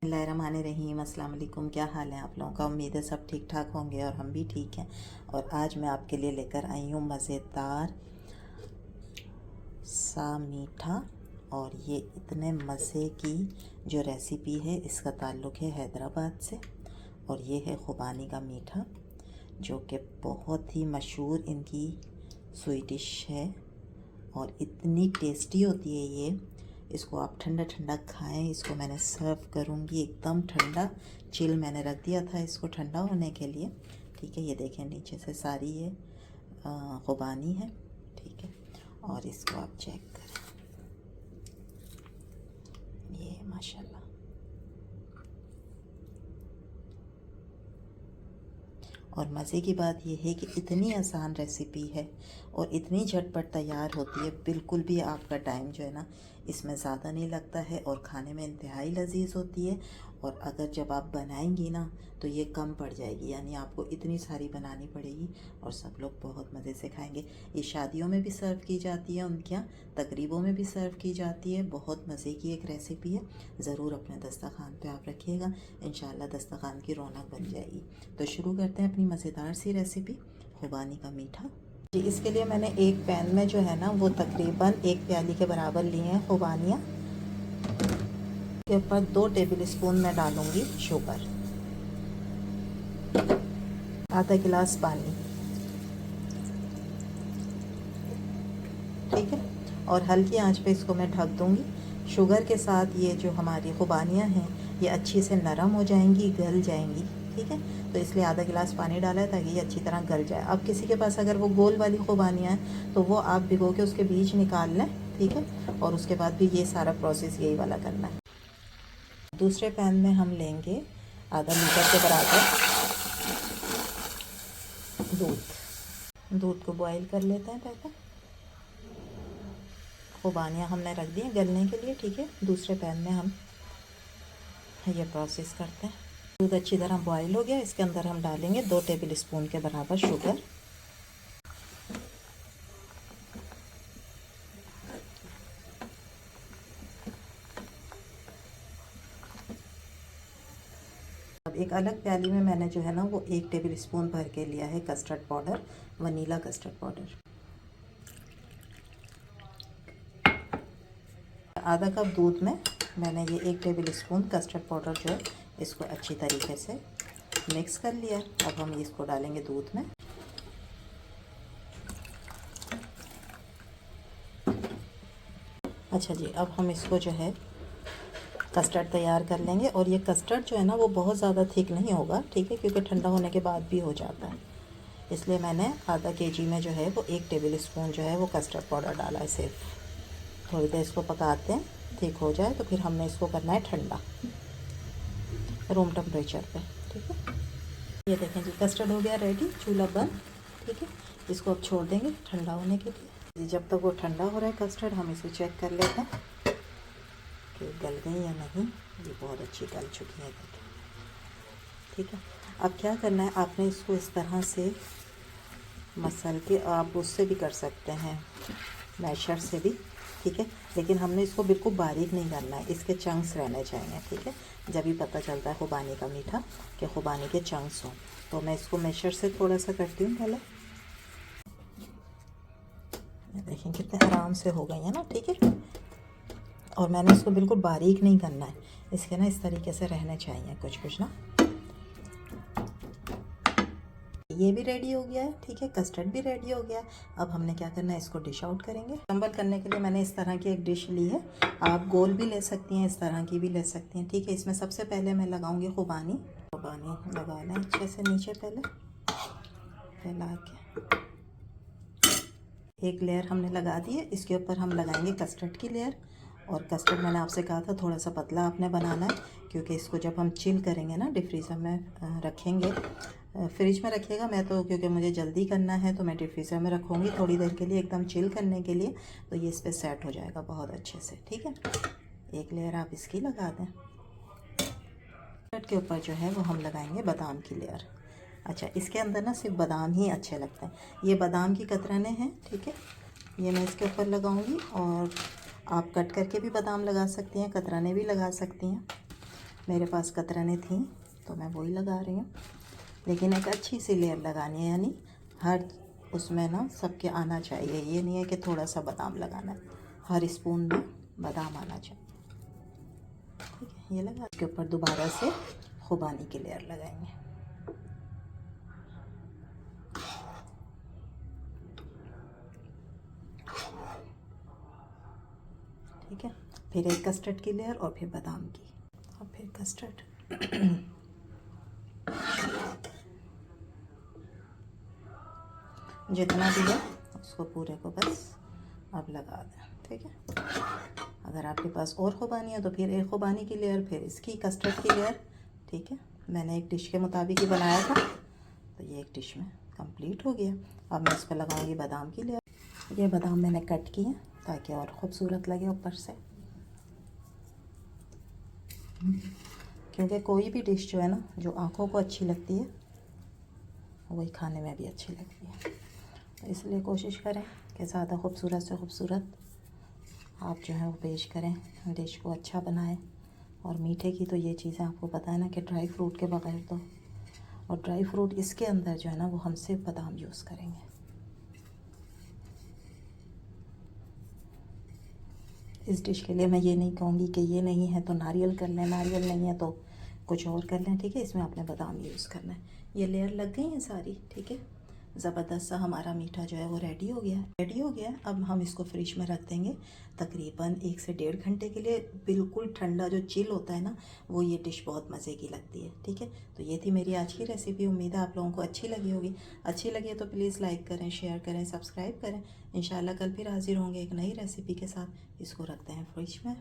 बिस्मिल्लाहिर्रहमानिर्रहीम। अस्सलाम वालेकुम। क्या हाल है आप लोगों का? उम्मीद है सब ठीक ठाक होंगे और हम भी ठीक हैं। और आज मैं आपके लिए लेकर आई हूँ मज़ेदार सा मीठा, और ये इतने मज़े की जो रेसिपी है इसका ताल्लुक़ है हैदराबाद से। और ये है ख़ुबानी का मीठा, जो कि बहुत ही मशहूर इनकी स्वीट डिश है और इतनी टेस्टी होती है ये। इसको आप ठंडा ठंडा खाएं। इसको मैंने सर्व करूँगी एकदम ठंडा, चिल मैंने रख दिया था इसको ठंडा होने के लिए। ठीक है, ये देखें नीचे से सारी ये ख़ुबानी है। ठीक है, और इसको आप चेक करें, ये माशाल्लाह। और मज़े की बात यह है कि इतनी आसान रेसिपी है और इतनी झटपट तैयार होती है, बिल्कुल भी आपका टाइम जो है ना इसमें ज़्यादा नहीं लगता है और खाने में इंतहाई लजीज होती है। और अगर जब आप बनाएंगी ना तो ये कम पड़ जाएगी, यानी आपको इतनी सारी बनानी पड़ेगी और सब लोग बहुत मज़े से खाएंगे। ये शादियों में भी सर्व की जाती है, उनके यहाँ तकरीबों में भी सर्व की जाती है। बहुत मज़े की एक रेसिपी है, ज़रूर अपने दस्तरखान पे आप रखिएगा, इंशाल्लाह दस्तरखान की रौनक बन जाएगी। तो शुरू करते हैं अपनी मज़ेदार सी रेसिपी, ख़ुबानी का मीठा। जी, इसके लिए मैंने एक पैन में जो है ना वो तकरीबन 1 प्याली के बराबर लिए हैं ख़ुबानियाँ। के ऊपर 2 टेबल स्पून मैं डालूँगी शुगर, आधा गिलास पानी। ठीक है, और हल्की आंच पे इसको मैं ढक दूँगी। शुगर के साथ ये जो हमारी ख़ुबानियाँ हैं ये अच्छी से नरम हो जाएंगी, गल जाएंगी। ठीक है, तो इसलिए आधा गिलास पानी डाला है ताकि ये अच्छी तरह गल जाए। अब किसी के पास अगर वो गोल वाली ख़ुबानियाँ हैं तो वो आप भिगो के उसके बीज निकाल लें। ठीक है, और उसके बाद भी ये सारा प्रोसेस यही वाला करना है। दूसरे पैन में हम लेंगे आधा लीटर के बराबर दूध को बॉईल कर लेते हैं पहले। ख़ुबानियाँ हमने रख दी हैं गलने के लिए। ठीक है, दूसरे पैन में हम ये प्रोसेस करते हैं। दूध अच्छी तरह बॉईल हो गया, इसके अंदर हम डालेंगे 2 टेबल स्पून के बराबर शुगर। अब एक अलग प्याली में मैंने जो है ना वो 1 टेबल स्पून भर के लिया है custard powder, vanilla custard powder. आधा कप दूध में मैंने ये 1 टेबल स्पून कस्टर्ड पाउडर जो है इसको अच्छी तरीके से मिक्स कर लिया। अब हम इसको डालेंगे दूध में। अच्छा जी, अब हम इसको जो है कस्टर्ड तैयार कर लेंगे। और ये कस्टर्ड जो है ना वो बहुत ज़्यादा थिक नहीं होगा। ठीक है, क्योंकि ठंडा होने के बाद भी हो जाता है, इसलिए मैंने आधा केजी में जो है वो 1 टेबल स्पून जो है वो कस्टर्ड पाउडर डाला है सिर्फ। थोड़ी देर इसको पकाते हैं, ठीक हो जाए तो फिर हमने इसको करना है ठंडा रूम टेम्परेचर पे। ठीक है, ये देखें जी कस्टर्ड हो गया रेडी, चूल्हा बंद। ठीक है, इसको अब छोड़ देंगे ठंडा होने के लिए। जब तक वो ठंडा हो रहा है कस्टर्ड, हम इसे चेक कर लेते हैं कि गल गई या नहीं। ये बहुत अच्छी गल चुकी है। ठीक है, अब क्या करना है, आपने इसको इस तरह से मसल के, आप उससे भी कर सकते हैं मैशर से भी। ठीक है, लेकिन हमने इसको बिल्कुल बारीक नहीं करना है, इसके चंक्स रहने चाहिए। ठीक है, जब भी पता चलता है ख़ुबानी का मीठा कि ख़ुबानी के चंक्स हों। तो मैं इसको मैशर से थोड़ा सा करती हूँ पहले। देखें कितने आराम से हो गई है ना। ठीक है, और मैंने इसको बिल्कुल बारीक नहीं करना है, इसके ना इस तरीके से रहने चाहिए कुछ कुछ ना। ये भी रेडी हो गया है। ठीक है, कस्टर्ड भी रेडी हो गया है। अब हमने क्या करना है, इसको डिश आउट करेंगे। क्रम्बल करने के लिए मैंने इस तरह की एक डिश ली है, आप गोल भी ले सकती हैं, इस तरह की भी ले सकती हैं। ठीक है, इसमें सबसे पहले मैं लगाऊंगी ख़ुबानी लगा लें अच्छे से नीचे, पहले फैला के एक लेयर हमने लगा दी है। इसके ऊपर हम लगाएंगे कस्टर्ड की लेयर। और कस्टर्ड मैंने आपसे कहा था थोड़ा सा पतला आपने बनाना है, क्योंकि इसको जब हम चिल करेंगे ना डीप फ्रीज़र में रखेंगे, फ्रिज में रखिएगा। मैं तो क्योंकि मुझे जल्दी करना है तो मैं डीप फ्रीज़र में रखूँगी थोड़ी देर के लिए, एकदम चिल करने के लिए, तो ये इस पर सेट हो जाएगा बहुत अच्छे से। ठीक है, एक लेयर आप इसकी लगा दें। कस्टर्ड के ऊपर जो है वो हम लगाएंगे बादाम की लेयर। अच्छा, इसके अंदर ना सिर्फ बादाम ही अच्छे लगते हैं। ये बादाम की कतरने हैं। ठीक है, ये मैं इसके ऊपर लगाऊंगी, और आप कट करके भी बादाम लगा सकती हैं, कतरने भी लगा सकती हैं। मेरे पास कतरने थी तो मैं वही लगा रही हूँ, लेकिन एक अच्छी सी लेयर लगानी है, यानी हर उसमें ना सबके आना चाहिए। ये नहीं है कि थोड़ा सा बादाम लगाना है, हर स्पून में बादाम आना चाहिए। ठीक है, ये लगा। इसके ऊपर दोबारा से खुबानी की लेयर लगाएंगे। ठीक है, फिर एक कस्टर्ड की लेयर और फिर बादाम की और फिर कस्टर्ड। जितना भी है उसको पूरे को बस अब लगा दें। ठीक है, अगर आपके पास और खुबानी है तो फिर एक खुबानी की लेयर, फिर इसकी कस्टर्ड की लेयर। ठीक है, मैंने एक डिश के मुताबिक ही बनाया था तो ये एक डिश में कंप्लीट हो गया। अब मैं इस पर लगाऊंगी बादाम की लेयर। ये बादाम मैंने कट किए ताकि और ख़ूबसूरत लगे ऊपर से, क्योंकि कोई भी डिश जो है ना, जो आँखों को अच्छी लगती है वही खाने में भी अच्छी लगती है। तो इसलिए कोशिश करें कि ज़्यादा खूबसूरत से खूबसूरत आप जो है वो पेश करें, डिश को अच्छा बनाएं। और मीठे की तो ये चीज़ें आपको पता है ना कि ड्राई फ्रूट के बगैर तो, और ड्राई फ्रूट इसके अंदर जो है ना वो हम सिर्फ बादाम यूज़ करेंगे। इस डिश के लिए मैं ये नहीं कहूँगी कि ये नहीं है तो नारियल कर लें, नारियल नहीं है तो कुछ और कर लें। ठीक है, इसमें आपने बादाम यूज़ करना है। ये लेयर लग गई है सारी। ठीक है, ज़बरदस्त सा हमारा मीठा जो है वो रेडी हो गया है। रेडी हो गया है। अब हम इसको फ्रिज में रख देंगे तकरीबन 1 से 1.5 घंटे के लिए। बिल्कुल ठंडा जो चिल होता है ना, वो ये डिश बहुत मज़े की लगती है। ठीक है, तो ये थी मेरी आज की रेसिपी। उम्मीद है आप लोगों को अच्छी लगी होगी। अच्छी लगी है तो प्लीज़ लाइक करें, शेयर करें, सब्सक्राइब करें। इंशाल्लाह कल फिर हाजिर होंगे एक नई रेसिपी के साथ। इसको रखते हैं फ्रिज में।